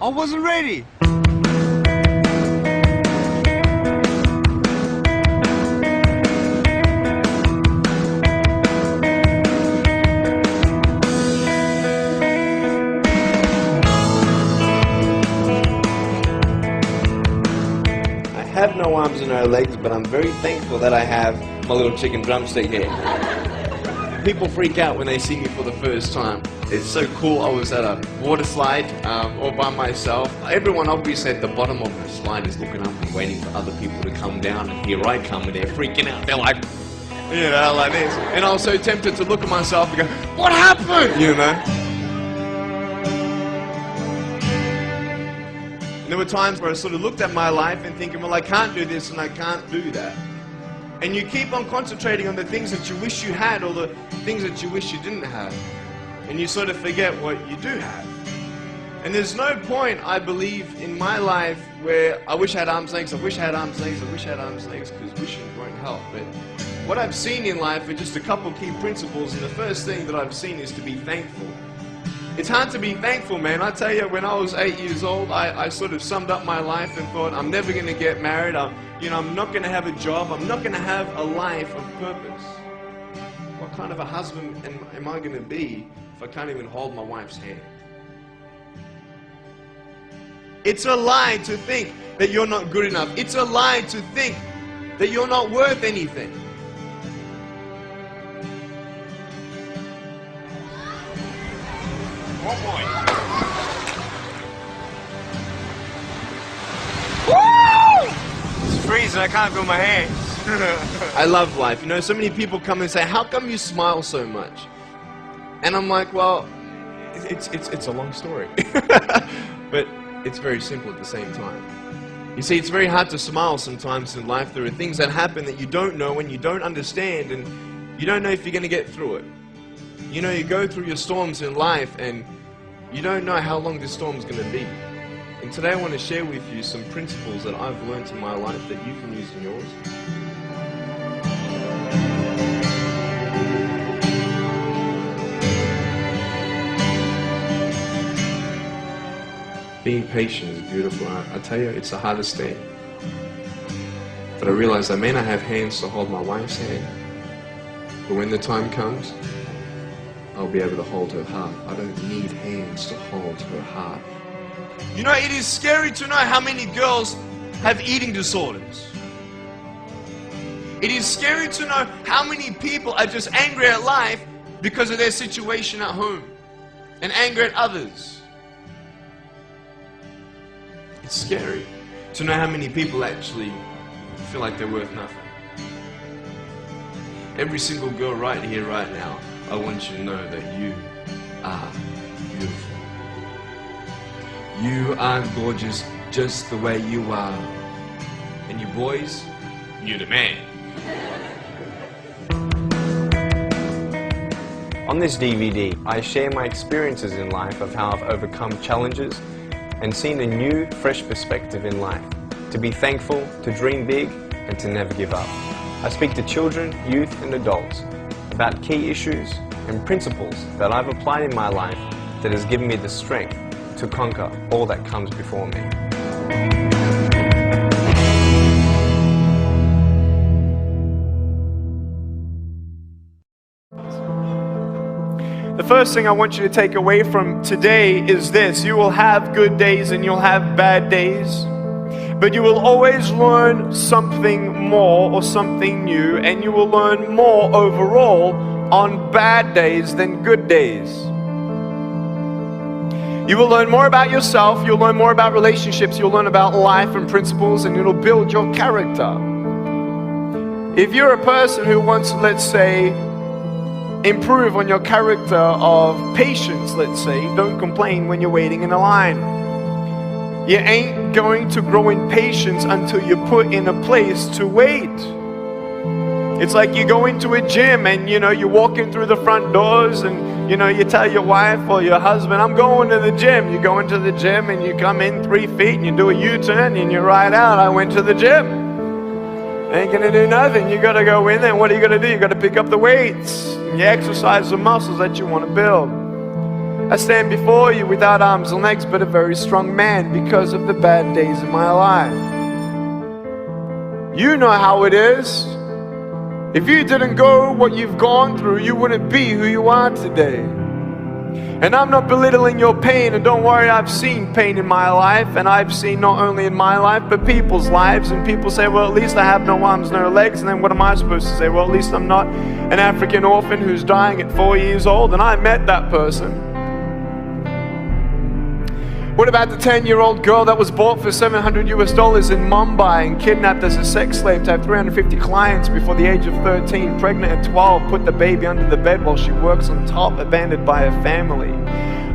I wasn't ready. I have no arms and no legs, but I'm very thankful that I have my little chicken drumstick here. People freak out when they see me for the first time. It's so cool. I was at a water slide all by myself. Everyone obviously at the bottom of the slide is looking up and waiting for other people to come down, and here I come and they're freaking out. They're like, you know, like this. And I was so tempted to look at myself and go, what happened? You know? There were times where I sort of looked at my life and thinking, well, I can't do this and I can't do that. And you keep on concentrating on the things that you wish you had or the things that you wish you didn't have. And you sort of forget what you do have. And there's no point, I believe, in my life where I wish I had arms, legs, I wish I had arms, legs, I wish I had arms, legs, because wishing won't help. But what I've seen in life are just a couple key principles, and the first thing that I've seen is to be thankful. It's hard to be thankful, man. I tell you, when I was 8 years old, I sort of summed up my life and thought, I'm never going to get married. I'm not going to have a job. I'm not going to have a life of purpose. What kind of a husband am I going to be if I can't even hold my wife's hand? It's a lie to think that you're not good enough. It's a lie to think that you're not worth anything. One more. Woo! It's freezing, I can't feel my hands. I love life. You know, so many people come and say, how come you smile so much? And I'm like, well, it's a long story. But it's very simple at the same time. You see, it's very hard to smile sometimes in life. There are things that happen that you don't know and you don't understand, and you don't know if you're going to get through it. You know, you go through your storms in life and you don't know how long this storm's going to be. And today I want to share with you some principles that I've learned in my life that you can use in yours. Being patient is beautiful. I tell you, it's the hardest thing. But I realize I may not have hands to hold my wife's hand, but when the time comes, I'll be able to hold her heart. I don't need hands to hold her heart. You know, it is scary to know how many girls have eating disorders. It is scary to know how many people are just angry at life because of their situation at home and angry at others. It's scary to know how many people actually feel like they're worth nothing. Every single girl right here, right now, I want you to know that you are beautiful. You are gorgeous just the way you are. And you boys, you're the man. On this DVD, I share my experiences in life of how I've overcome challenges and seen a new, fresh perspective in life. To be thankful, to dream big, and to never give up. I speak to children, youth, and adults about key issues and principles that I've applied in my life that has given me the strength to conquer all that comes before me. The first thing I want you to take away from today is this: you will have good days and you'll have bad days, but you will always learn something more or something new, and you will learn more overall on bad days than good days. You will learn more about yourself, you'll learn more about relationships, you'll learn about life and principles, and it'll build your character. If you're a person who wants, let's say, improve on your character of patience, let's say, don't complain when you're waiting in a line. You ain't going to grow in patience until you're put in a place to wait. It's like you go into a gym and you're walking through the front doors and you tell your wife or your husband, I'm going to the gym. You go into the gym and you come in 3 feet and you do a U-turn and you ride out, I went to the gym. Ain't gonna do nothing. You gotta go in there, and what are you gonna do? You gotta pick up the weights and you exercise the muscles that you want to build. I stand before you without arms and legs, but a very strong man because of the bad days of my life. You know how it is. If you didn't go what you've gone through, you wouldn't be who you are today. And I'm not belittling your pain, and don't worry, I've seen pain in my life, and I've seen not only in my life, but people's lives, and people say, well, at least I have no arms, no legs, and then what am I supposed to say? Well, at least I'm not an African orphan who's dying at 4 years old, and I met that person. What about the 10-year-old girl that was bought for $700 in Mumbai and kidnapped as a sex slave to have 350 clients before the age of 13, pregnant at 12, put the baby under the bed while she works on top, abandoned by her family.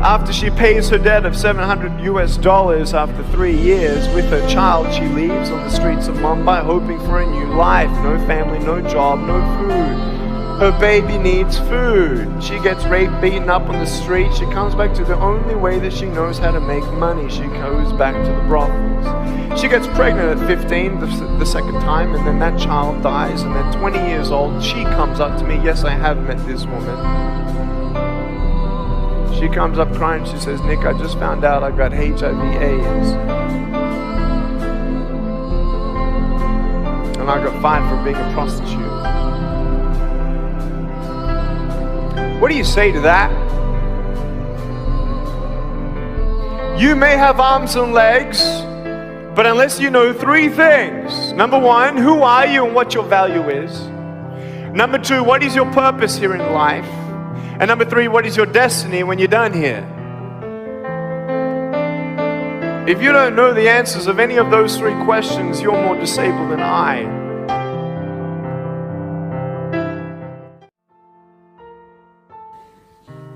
After she pays her debt of $700 after 3 years with her child, she leaves on the streets of Mumbai hoping for a new life. No family, no job, no food. Her baby needs food. She gets raped, beaten up on the street. She comes back to the only way that she knows how to make money. She goes back to the brothels. She gets pregnant at 15 the second time, and then that child dies, and then 20 years old, she comes up to me. Yes, I have met this woman. She comes up crying. She says, Nick, I just found out I got HIV/AIDS. And I got fired for being a prostitute. What do you say to that? You may have arms and legs, but unless you know 3 things. Number 1, who are you and what your value is? Number 2, what is your purpose here in life? And number 3, what is your destiny when you're done here? If you don't know the answers of any of those 3 questions, you're more disabled than I.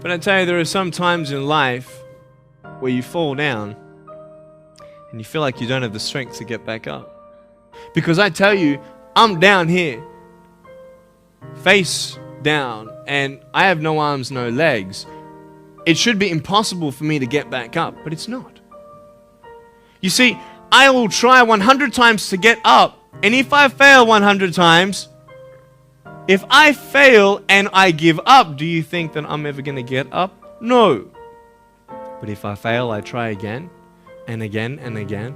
But I tell you, there are some times in life where you fall down and you feel like you don't have the strength to get back up. Because I tell you, I'm down here, face down, and I have no arms, no legs. It should be impossible for me to get back up, but it's not. You see, I will try 100 times to get up, and if I fail 100 times, if I fail and I give up, do you think that I'm ever going to get up? No. But if I fail, I try again and again and again.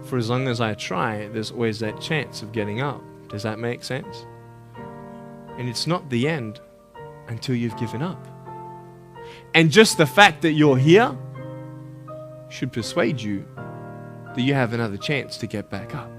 For as long as I try, there's always that chance of getting up. Does that make sense? And it's not the end until you've given up. And just the fact that you're here should persuade you that you have another chance to get back up.